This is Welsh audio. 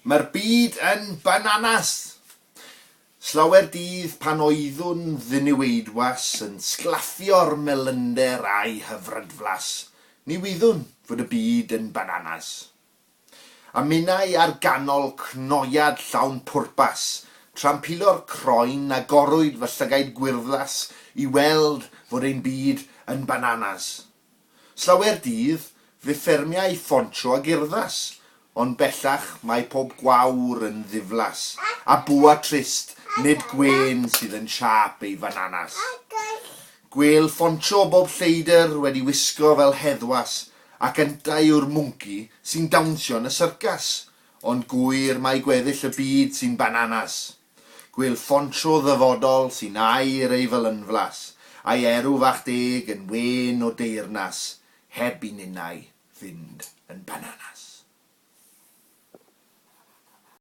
Mae'r byd yn bananas. Slawer dydd pan oeddwn ddiniweidwas yn sglaffio'r melynder a'i hyfrydflas, ni wyddwn fod y byd yn bananas. A minnau ar ganol cnoiad llawn pwrpas, tra'n pilo'r croen a gorwyd fy llygaid gwyrddlas i weld fod ein byd yn bananas. Slawer dydd fe ffermiau ffontio a gurddas, ond bellach mae pob gwawr yn ddiflas, a bwa trist nid gwen sydd yn siap ei bananas. Gwel ffontio bob lleidr wedi wisgo fel heddwas, ac yntau yw'r mwnci sy'n dawnsio yn y syrcas, ond gwyr mae gweddill y byd sy'n bananas. Gwel ffontio ddyfodol sy'n air ei felynflas, a'i erw fach deg yn wen o deyrnas, heb i ninnau fynd yn bananas.